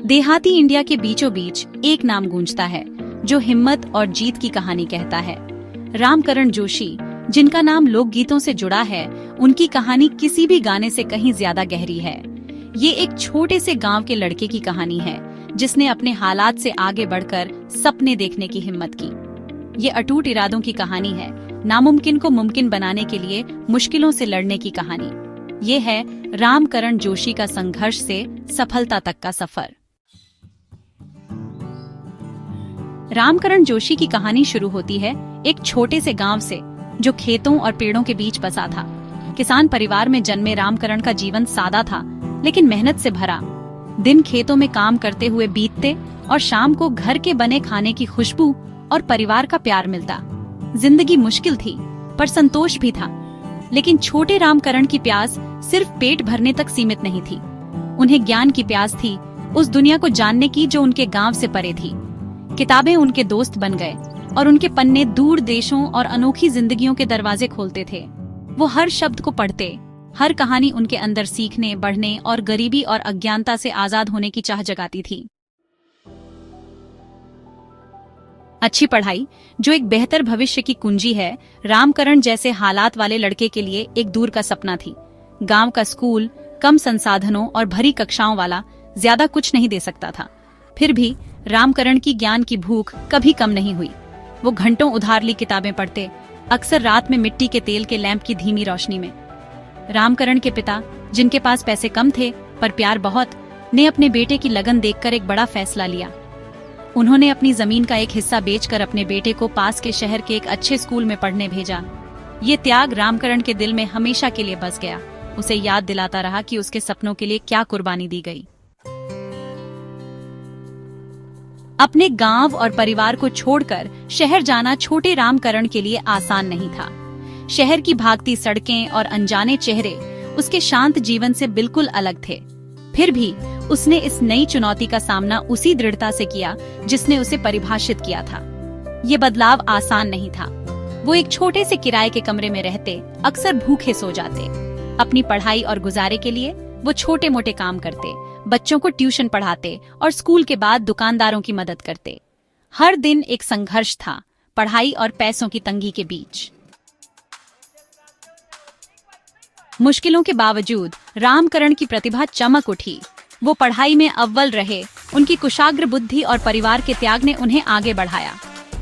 देहाती इंडिया के बीचों बीच एक नाम गूंजता है जो हिम्मत और जीत की कहानी कहता है। रामकरण जोशी, जिनका नाम लोकगीतों से जुड़ा है, उनकी कहानी किसी भी गाने से कहीं ज्यादा गहरी है। ये एक छोटे से गांव के लड़के की कहानी है जिसने अपने हालात से आगे बढ़कर सपने देखने की हिम्मत की। ये अटूट इरादों की कहानी है, नामुमकिन को मुमकिन बनाने के लिए मुश्किलों से लड़ने की कहानी। ये है रामकरण जोशी का संघर्ष से सफलता तक का सफर। रामकरण जोशी की कहानी शुरू होती है एक छोटे से गांव से जो खेतों और पेड़ों के बीच बसा था। किसान परिवार में जन्मे रामकरण का जीवन सादा था लेकिन मेहनत से भरा। दिन खेतों में काम करते हुए बीतते और शाम को घर के बने खाने की खुशबू और परिवार का प्यार मिलता। जिंदगी मुश्किल थी पर संतोष भी था। लेकिन छोटे रामकरण की प्यास सिर्फ पेट भरने तक सीमित नहीं थी। उन्हें ज्ञान की प्यास थी, उस दुनिया को जानने की जो उनके गांव से परे थी। किताबें उनके दोस्त बन गए और उनके पन्ने दूर देशों और अनोखी जिंदगियों के दरवाजे खोलते थे। वो हर शब्द को पढ़ते, हर कहानी उनके अंदर सीखने, बढ़ने और गरीबी और अज्ञानता से आजाद होने की चाह जगाती थी। अच्छी पढ़ाई, जो एक बेहतर भविष्य की कुंजी है, रामकरण जैसे हालात वाले लड़के के लिए एक दूर का सपना थी। गांव का स्कूल कम संसाधनों और भरी कक्षाओं वाला ज्यादा कुछ नहीं दे सकता था। फिर भी रामकरण की ज्ञान की भूख कभी कम नहीं हुई। वो घंटों उधार ली किताबें पढ़ते, अक्सर रात में मिट्टी के तेल के लैंप की धीमी रोशनी में। रामकरण के पिता, जिनके पास पैसे कम थे पर प्यार बहुत, ने अपने बेटे की लगन देखकर एक बड़ा फैसला लिया। उन्होंने अपनी जमीन का एक हिस्सा बेचकर अपने बेटे को पास के शहर के एक अच्छे स्कूल में पढ़ने भेजा। ये त्याग रामकरण के दिल में हमेशा के लिए बस गया। उसे याद दिलाता रहा कि उसके सपनों के लिए क्या कुर्बानी दी गई। अपने गांव और परिवार को छोड़कर शहर जाना छोटे रामकरण के लिए आसान नहीं था। शहर की भागती सड़कें और अनजाने चेहरे उसके शांत जीवन से बिल्कुल अलग थे। फिर भी उसने इस नई चुनौती का सामना उसी दृढ़ता से किया जिसने उसे परिभाषित किया था। ये बदलाव आसान नहीं था। वो एक छोटे से किराए के कमरे में रहते, अक्सर भूखे सो जाते। अपनी पढ़ाई और गुजारे के लिए वो छोटे मोटे काम करते, बच्चों को ट्यूशन पढ़ाते और स्कूल के बाद दुकानदारों की मदद करते। हर दिन एक संघर्ष था, पढ़ाई और पैसों की तंगी के बीच। मुश्किलों के बावजूद रामकरण की प्रतिभा चमक उठी। वो पढ़ाई में अव्वल रहे। उनकी कुशाग्र बुद्धि और परिवार के त्याग ने उन्हें आगे बढ़ाया।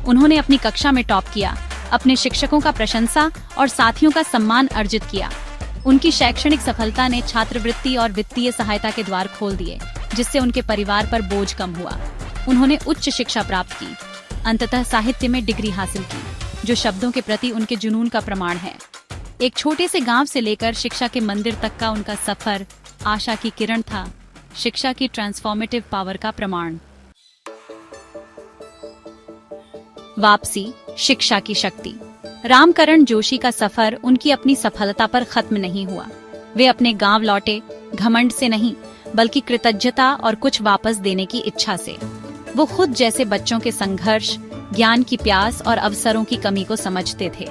उन्होंने अपनी कक्षा में टॉप किया, अपने शिक्षकों का प्रशंसा और साथियों का सम्मान अर्जित किया। उनकी शैक्षणिक सफलता ने छात्रवृत्ति और वित्तीय सहायता के द्वार खोल दिए, जिससे उनके परिवार पर बोझ कम हुआ। उन्होंने उच्च शिक्षा प्राप्त की, अंततः साहित्य में डिग्री हासिल की, जो शब्दों के प्रति उनके जुनून का प्रमाण है। एक छोटे से गांव से लेकर शिक्षा के मंदिर तक का उनका सफर आशा की किरण था, शिक्षा की ट्रांसफॉर्मेटिव पावर का प्रमाण। वापसी, शिक्षा की शक्ति। रामकरण जोशी का सफर उनकी अपनी सफलता पर खत्म नहीं हुआ। वे अपने गांव लौटे, घमंड से नहीं बल्कि कृतज्ञता और कुछ वापस देने की इच्छा से। वो खुद जैसे बच्चों के संघर्ष, ज्ञान की प्यास और अवसरों की कमी को समझते थे।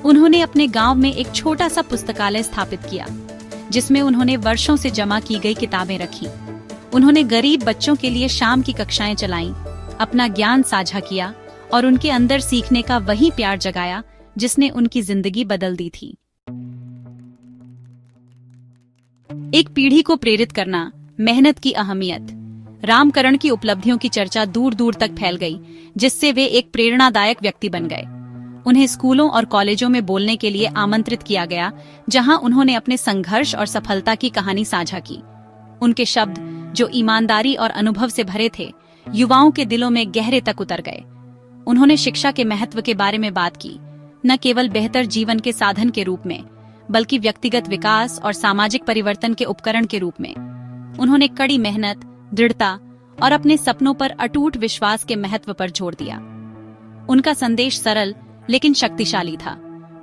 उन्होंने अपने गांव में एक छोटा सा पुस्तकालय स्थापित किया, जिसमें उन्होंने वर्षों से जमा की गई किताबें रखी। उन्होंने गरीब बच्चों के लिए शाम की कक्षाएं चलाईं, अपना ज्ञान साझा किया और उनके अंदर सीखने का वही प्यार जगाया जिसने उनकी जिंदगी बदल दी थी। एक पीढ़ी को प्रेरित करना, मेहनत की अहमियत। रामकरण की उपलब्धियों की चर्चा दूर दूर तक फैल गई, जिससे वे एक प्रेरणादायक व्यक्ति बन गए। उन्हें स्कूलों और कॉलेजों में बोलने के लिए आमंत्रित किया गया, जहां उन्होंने अपने संघर्ष और सफलता की कहानी साझा की। उनके शब्द, जो ईमानदारी और अनुभव से भरे थे, युवाओं के दिलों में गहरे तक उतर गए। उन्होंने शिक्षा के महत्व के बारे में बात की, न केवल बेहतर जीवन के साधन के रूप में, बल्कि व्यक्तिगत विकास और सामाजिक परिवर्तन के उपकरण के रूप में। उन्होंने कड़ी मेहनत, दृढ़ता और अपने सपनों पर अटूट विश्वास के महत्व पर जोर दिया। उनका संदेश सरल लेकिन शक्तिशाली था,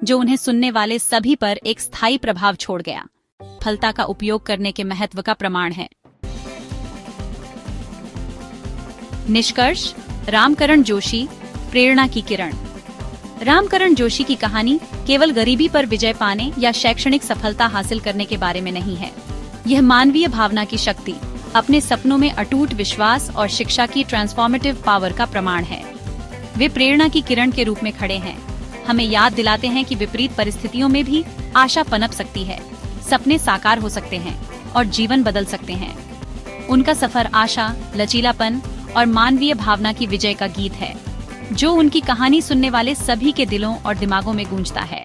जो उन्हें सुनने वाले सभी पर एक स्थायी प्रभाव छोड़ गया। सफलता का उपयोग करने के महत्व का प्रमाण है। निष्कर्ष, रामकरण जोशी, प्रेरणा की किरण। रामकरण जोशी की कहानी केवल गरीबी पर विजय पाने या शैक्षणिक सफलता हासिल करने के बारे में नहीं है। यह मानवीय भावना की शक्ति, अपने सपनों में अटूट विश्वास और शिक्षा की ट्रांसफॉर्मेटिव पावर का प्रमाण है। वे प्रेरणा की किरण के रूप में खड़े हैं, हमें याद दिलाते हैं कि विपरीत परिस्थितियों में भी आशा पनप सकती है, सपने साकार हो सकते हैं और जीवन बदल सकते हैं। उनका सफर आशा, लचीलापन और मानवीय भावना की विजय का गीत है, जो उनकी कहानी सुनने वाले सभी के दिलों और दिमागों में गूंजता है।